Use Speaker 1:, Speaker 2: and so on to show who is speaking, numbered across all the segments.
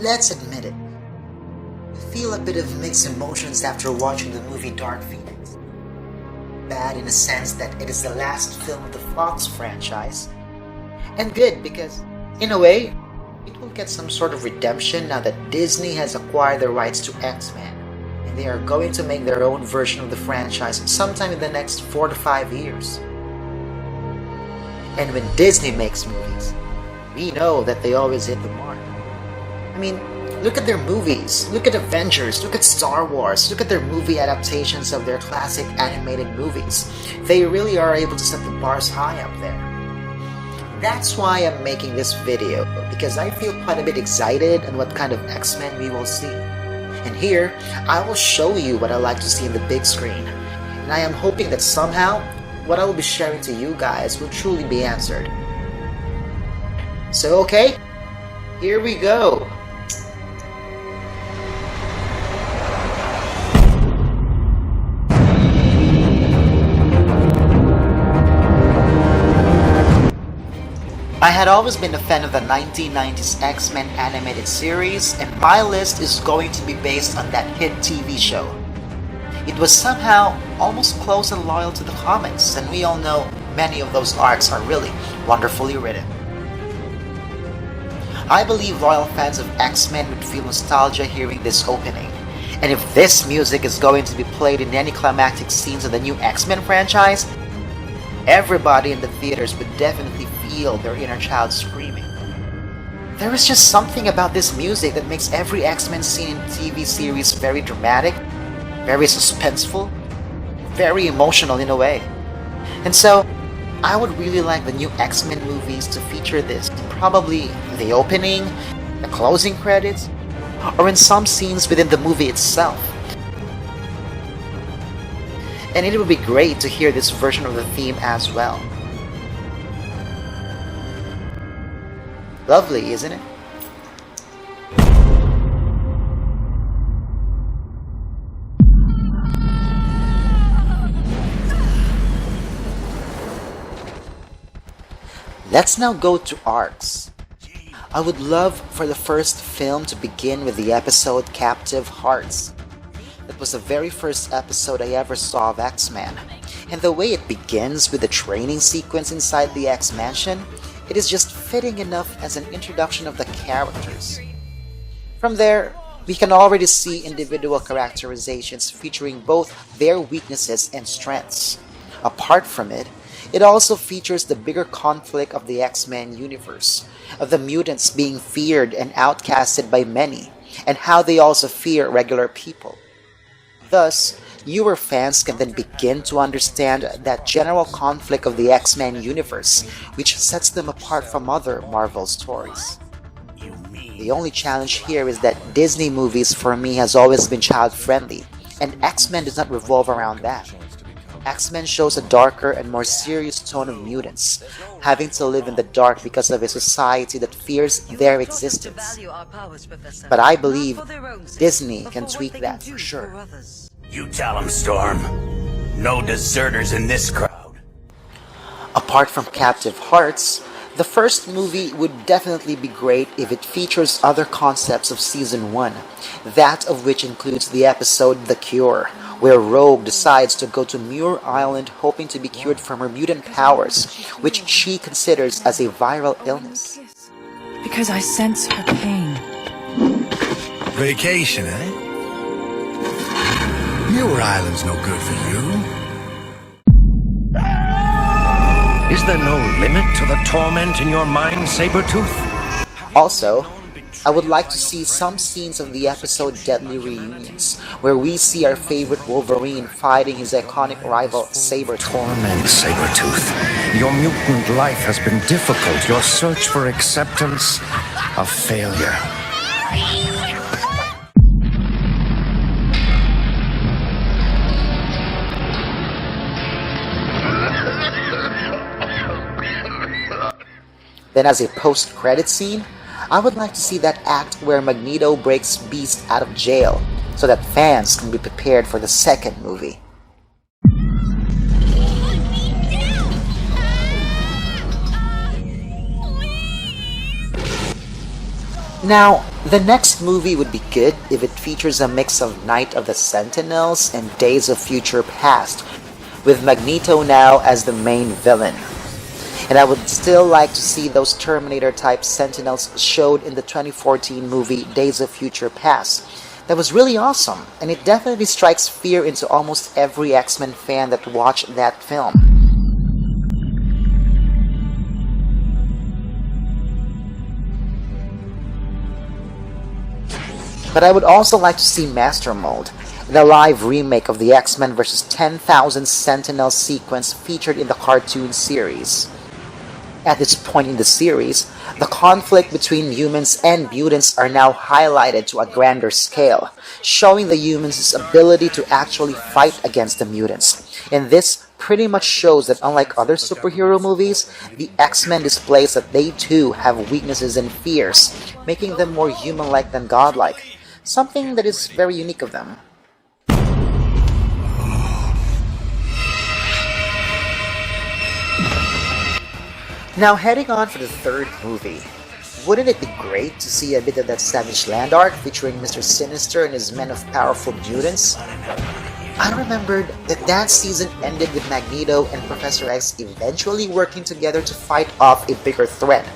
Speaker 1: let's admit it, I feel a bit of mixed emotions after watching the movie Dark Phoenix. Bad in a sense that it is the last film of the Fox franchise, and good because, in a way, it will get some sort of redemption now that Disney has acquired the rights to Xmen, and they are going to make their own version of the franchise sometime in the next 4 to 5 years. And when Disney makes movies, we know that they always hit the mark. I mean, look at their movies, look at Avengers, look at Star Wars, look at their movie adaptations of their classic animated movies. They really are able to set the bars high up there. That's why I'm making this video, because I feel quite a bit excited on what kind of X-Men we will see. And here, I will show you what I like to see in the big screen. And I am hoping that somehow, what I will be sharing to you guys will truly be answered. So okay, here we go. I had always been a fan of the 1990s X-Men animated series, and my list is going to be based on that hit TV show. It was somehow almost close and loyal to the comics, and we all know many of those arcs are really wonderfully written. I believe loyal fans of X-Men would feel nostalgia hearing this opening, and if this music is going to be played in any climactic scenes of the new X-Men franchise, everybody in the theaters would definitely feel their inner child screaming. There is just something about this music that makes every X-Men scene in TV series very dramatic, very suspenseful, very emotional in a way. And so, I would really like the new X-Men movies to feature this, probably in the opening, the closing credits, or in some scenes within the movie itself. And it would be great to hear this version of the theme as well. Lovely, isn't it? Let's now go to arcs. I would love for the first film to begin with the episode Captive Hearts. That was the very first episode I ever saw of X-Men, and the way it begins with the training sequence inside the X-Mansion, it is just fitting enough as an introduction of the characters. From there, we can already see individual characterizations featuring both their weaknesses and strengths. Apart from it, it also features the bigger conflict of the X-Men universe, of the mutants being feared and outcasted by many, and how they also fear regular people. Thus, newer fans can then begin to understand that general conflict of the X-Men universe, which sets them apart from other Marvel stories. The only challenge here is that Disney movies for me has always been child-friendly, and X-Men does not revolve around that. X-Men shows a darker and more serious tone of mutants, having to live in the dark because of a society that fears their existence. But I believe Disney can tweak that for sure.
Speaker 2: You tell him, Storm. No deserters in this crowd.
Speaker 1: Apart from Captive Hearts, the first movie would definitely be great if it features other concepts of Season 1, that of which includes the episode The Cure, where Rogue decides to go to Muir Island hoping to be cured from her mutant powers, which she considers as a viral illness.
Speaker 3: Because I sense her pain.
Speaker 2: Vacation, eh? Muir Island's no good for you. Is there no limit to the torment in your mind, Sabretooth?
Speaker 1: Also, I would like to see some scenes of the episode Deadly Reunions, where we see our favorite Wolverine fighting his iconic rival Sabretooth.
Speaker 2: Torment, Sabretooth. Your mutant life has been difficult. Your search for acceptance, a failure.
Speaker 1: Then as a post-credit scene, I would like to see that act where Magneto breaks Beast out of jail, so that fans can be prepared for the second movie. Now, the next movie would be good if it features a mix of Night of the Sentinels and Days of Future Past, with Magneto now as the main villain. And I would still like to see those Terminator-type Sentinels showed in the 2014 movie Days of Future Past. That was really awesome, and it definitely strikes fear into almost every X-Men fan that watched that film. But I would also like to see Master Mold in a live remake of the X-Men vs. 10,000 Sentinels sequence featured in the cartoon series. At this point in the series, the conflict between humans and mutants are now highlighted to a grander scale, showing the humans' ability to actually fight against the mutants. And this pretty much shows that unlike other superhero movies, the X-Men displays that they too have weaknesses and fears, making them more human-like than godlike. Something that is very unique of them. Now heading on for the third movie, wouldn't it be great to see a bit of that Savage Land arc featuring Mr. Sinister and his men of powerful mutants? I remembered that that season ended with Magneto and Professor X eventually working together to fight off a bigger threat,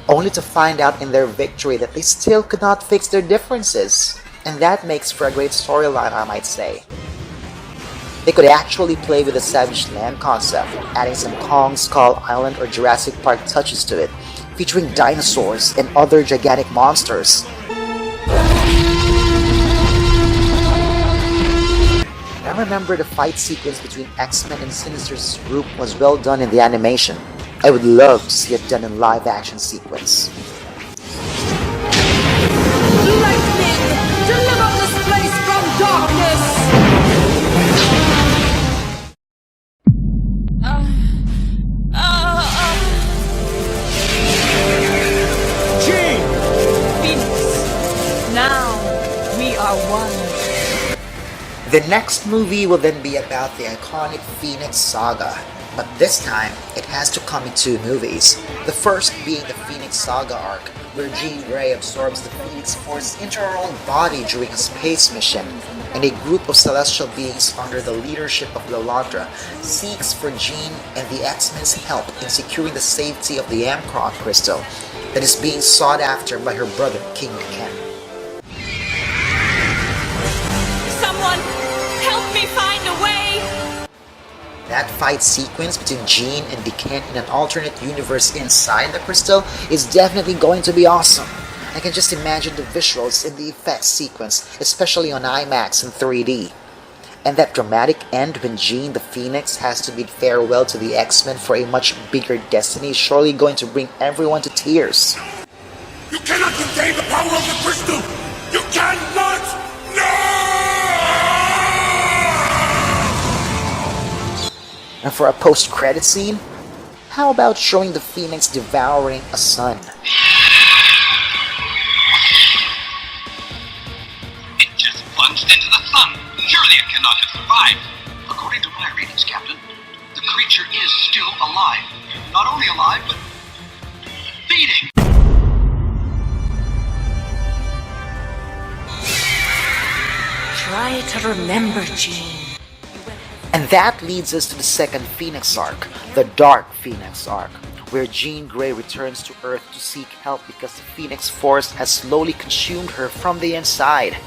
Speaker 1: only to find out in their victory that they still could not fix their differences. And that makes for a great storyline, I might say. They could actually play with the Savage Land concept, adding some Kong Skull Island or Jurassic Park touches to it, featuring dinosaurs and other gigantic monsters. I remember the fight sequence between X-Men and Sinister's group was well done in the animation. I would love to see it done in live action sequence.
Speaker 3: Lightning! Deliver this place from darkness!
Speaker 2: Jean!
Speaker 3: Phoenix, now we are one.
Speaker 1: The next movie will then be about the iconic Phoenix Saga, but this time it has to come in two movies. The first being the Phoenix Saga arc, where Jean Grey absorbs the Phoenix Force into her own body during a space mission, and a group of celestial beings under the leadership of Lilandra seeks for Jean and the X-Men's help in securing the safety of the Amcron crystal that is being sought after by her brother King Ken.
Speaker 3: Someone, help me find a way!
Speaker 1: That fight sequence between Jean and Ken in an alternate universe inside the crystal is definitely going to be awesome. I can just imagine the visuals in the effects sequence, especially on IMAX and 3D. And that dramatic end when Jean the Phoenix has to bid farewell to the X-Men for a much bigger destiny is surely going to bring everyone to tears.
Speaker 4: You cannot contain the power of the crystal! You cannot! No!
Speaker 1: And for a post-credit scene, how about showing the Phoenix devouring a sun?
Speaker 5: It just plunged into the sun. Surely it cannot have survived. According to my readings, Captain, the creature is still alive. Not only alive, but feeding.
Speaker 3: Try to remember, Jean.
Speaker 1: And that leads us to the second Phoenix arc, the Dark Phoenix arc, where Jean Grey returns to Earth to seek help because the Phoenix Force has slowly consumed her from the inside,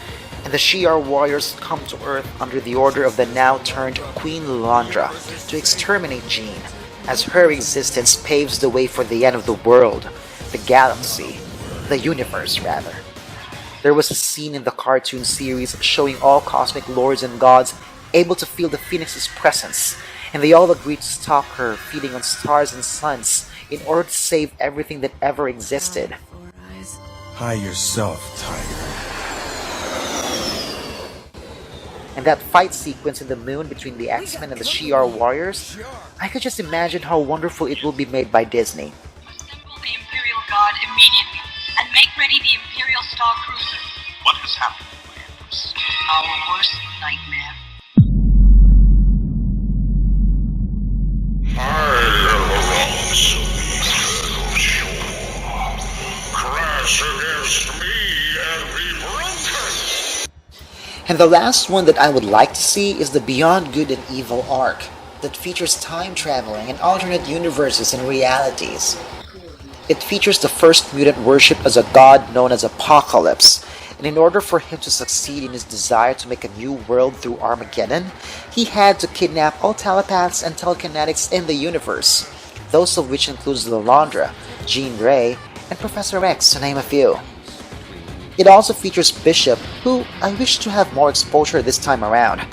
Speaker 1: and the Shi'ar warriors come to Earth under the order of the now-turned Queen Lilandra to exterminate Jean, as her existence paves the way for the end of the world, the galaxy, the universe rather. There was a scene in the cartoon series showing all cosmic lords and gods able to feel the Phoenix's presence, and they all agreed to stop her feeding on stars and suns in order to save everything that ever existed.
Speaker 4: Hide yourself, Tiger.
Speaker 1: And that fight sequence in the moon between the X-Men and the Shi'ar warriors, I could just imagine how wonderful it will be made by Disney.
Speaker 6: Assemble the Imperial Guard immediately and make ready the Imperial Star Cruiser.
Speaker 5: What has happened, my Empress?
Speaker 6: Our worst nightmare.
Speaker 4: Crash against
Speaker 1: And the last one that I would like to see is the Beyond Good and Evil arc that features time traveling and alternate universes and realities. It features the first mutant worshipped as a god known as Apocalypse, and in order for him to succeed in his desire to make a new world through Armageddon, he had to kidnap all telepaths and telekinetics in the universe, those of which includes Lilandra, Jean Grey, and Professor X, to name a few. It also features Bishop, who I wish to have more exposure this time around,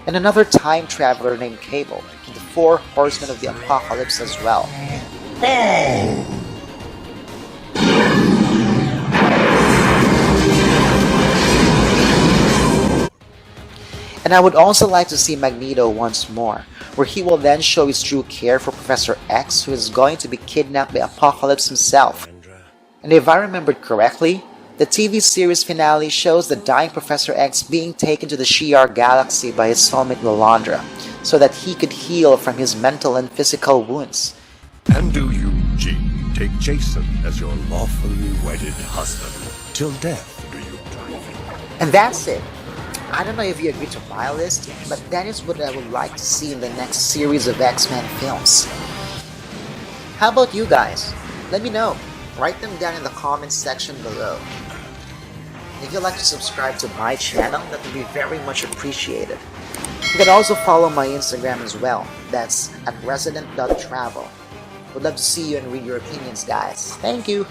Speaker 1: and another time traveler named Cable, and the four horsemen of the apocalypse as well. And I would also like to see Magneto once more, where he will then show his true care for Professor X, who is going to be kidnapped by Apocalypse himself. And if I remembered correctly, the TV series finale shows the dying Professor X being taken to the Shi'ar galaxy by his soulmate Lilandra, so that he could heal from his mental and physical wounds.
Speaker 2: And do you, Jean, take Jason as your lawfully wedded husband? Till death do you drive?
Speaker 1: And that's it. I don't know if you agree to my list, but that is what I would like to see in the next series of X-Men films. How about you guys? Let me know. Write them down in the comments section below. If you'd like to subscribe to my channel, that would be very much appreciated. You can also follow my Instagram as well. That's @resident.travel. Would love to see you and read your opinions, guys. Thank you!